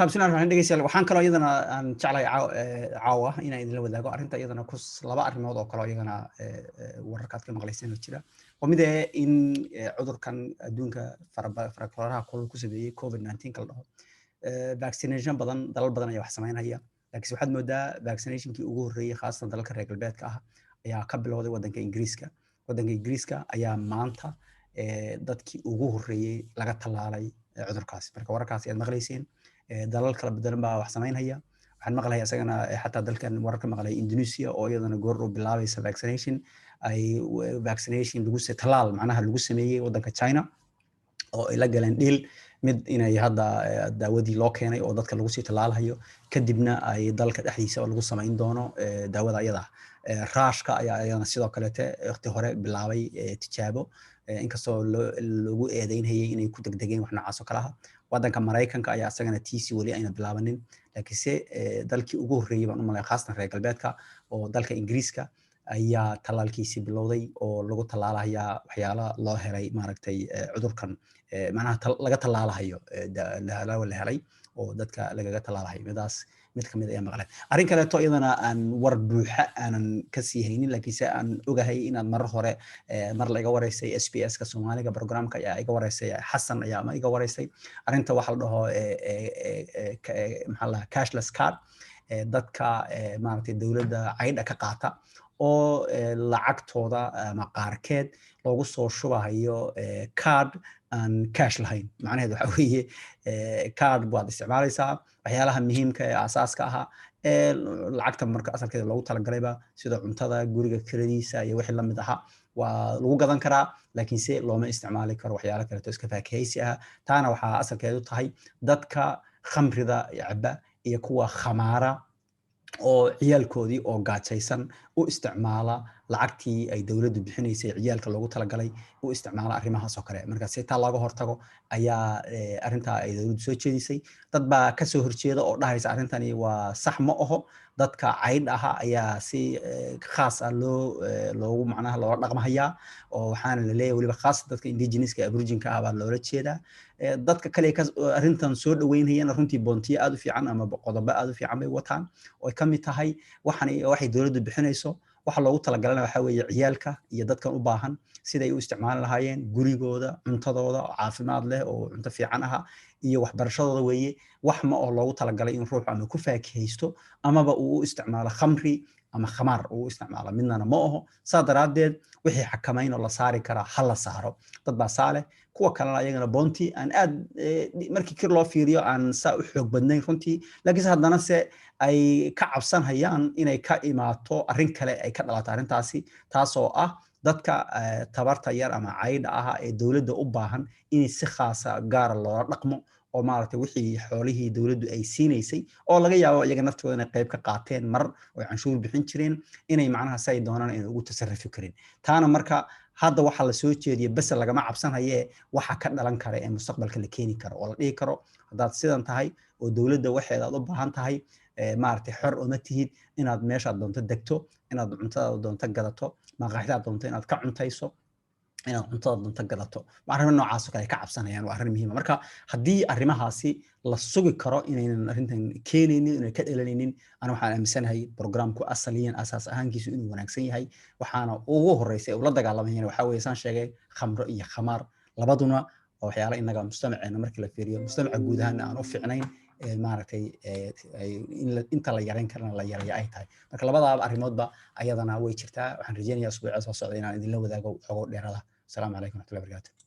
بسم الله الرحمن الرحيم waxaan kaloo iyadana aan jeclay caawa inaan idin la wadaago arinta iyadana ku laba arrimood oo kale iyagana wararkaad ka maqlayseen jira oo mid ah in cudurkan adduunka faraha ku sameeyay COVID-19 kala dhaho vaccination badan dalal badan ayaa wax sameynaya laakiin waxaad moodaa vaccinationkii ugu horeeyay khaasatan dalalka reer galbeedka ah ayaa ka bilowday wadanka Ingiriiska ayaa maanta dadkii ugu horeeyay laga talaalay cudurkaas marka wararkaas aad maqlayseen dalal kala badan baa wax sameynaya waxaan maqlahay asagana xataa dalkan wararka maqlay Indonesia oo iyadana goor u bilaabaysa vaccination lagu talaal macnaha lagu sameeyay wadanka China oo ay la galeen deal mid inay hadda daawadii loo keenay oo dadka lagu sii talaalayo kadibna ay dalka dhexdiisa lagu sameyn doono daawada iyada raashka ayaa sidoo kale waqti hore bilaabay tijaabo inkastoo lagu eedeynayay inay ku degdegeen wax noocaas oo kale ah wadanka Mareykanka ayaa asagana TC wali ayna bilaabanin laakiinse dalkii ugu horeeyay baan u malay khaasatan reer galbeedka oo dalka Ingiriiska ayaa talaalkiisi bilowday oo lagu talaalayaa waxyaalo loo helay maaragtay cudurkan macnaha laga talaalayo la helay oo dadka lagaga talaalayo midaas mid kamid ah maqlay arrin kale oo iyadana aan war buuxa aanan ka sii haynin laakiinse aan ogahay inaad mar hore mar la iga wareysay SPS ka Soomaaliga programka ayaa iga wareysay Xasan ayaa ma iga wareysay arrinta waxa la dhaho maxaa la cashless card dadka maaragtay dawladda caydha ka qaata oo lacagtooda ama qaarkeed loogu soo shubahayo card aan cash lahayn macnaheedu waxa weeye card baad isticmaalaysaa waxyaalaha muhiimka ee asaaska ah lacagta marka asalkeeda loogu talagalayba sida cuntada guriga kiradiisa iyo wixii la mid aha waa lagu gadan karaa laakiin si looma isticmaali karo waxyaalo kale oo iska faakahaysi ah taana waxa asalkeedu tahay dadka khamrida yacba iyo kuwa khamaara oo ciyaalkoodii oo gaajaysan u isticmaala lacagtii ay dawladdu bixinaysay ciyaalka loogu talagalay u isticmaala arrimahaas oo kale marka si taa looga hortago ayaa arrinta ay dawladdu soo jeedisay dad baa ka soo horjeeda oo dhahaysa arrintani waa sax ma aho dadka caydh aha ayaa si khaas ah loogu macnaha loola dhaqmahayaa oo waxaana la leeyahay waliba khaas dadka indigenouska aboriginka ah baa loola jeedaa dadka kale arrintan soo dhaweynayaan runtii boontiyo aad u fiican ama qodobo aad u fiican bay wataan oo ka mid tahay waxay dawladdu bixinayso waxa loogu talagalay waxa weeye ciyaalka iyo dadkan u baahan siday u isticmaali lahaayeen gurigooda cuntadooda caafimaad leh oo cunto fiican ah iyo waxbarashadooda weeye wax ma oo loogu talagalay in ruux ama ku faakihaysto amaba uu u isticmaalo khamri ama khamaar uu isticmaalo midnana ma aho saa daraadeed wixii xakameyn oo la saari kara hal la saaro dad baa saale kuwa kalena ayagana boonti aan aad markii kir loo fiiriyo aan saa u xoog badnayn runtii laakiin haddana se ay ka cabsan hayaan inay ka imaato arrin kale ay ka dhalato arrintaasi taasoo ah dadka tabarta yar ama caydha ah ee dawladda u baahan in si khaasa gaar loola dhaqmo oo maaragtay wixii xoolihii dawladdu ay siinaysay oo laga yaabo iyaga naftooda inay qayb ka qaateen mar oo canshuur bixin jireen inay macnaha say doonaan inay ugu tasarrufi karin taana marka hadda waxa la soo jeediyay bas lagama cabsanayo waxa ka dhalan kara ee mustaqbalka la keeni karo oo la dhigi karo hadaad sidan tahay oo dawladda waxeeda aad u baahan tahay maaragtay xor uma tihid inaad meesha doonto degto inaad cuntada doonto gadato maqaaxidaad doonto inaad ka cuntayso inaad cuntada doonto gadato arrimo noocaas oo kale ka cabsanayaan waa arrin muhiim ah marka haddii arrimahaasi la sugi karo inaynan arrintan keenaynin inay ka dhalanaynin ana waxaan aaminsanahay programku asaliyan asaas ahaankiisu inuu wanaagsan yahay waxaana ugu horeysay uu la dagaalamayeen waxa weeye saan sheegay khamro iyo khamaar labaduna oo waxyaalo inaga mujtamaceena markii la fiiriyo mujtamaca guud ahaan aan u fiicnayn maaragtay inta la yareyn karana la yareeyo ay tahay marka labadaaba arrimoodba ayadana way jirtaa waxaan rajeynayaa usbuuca soo socda inaan idinla wadaago xogo dheerada asalaamu calaykum waraxmatullahi wabarakaatu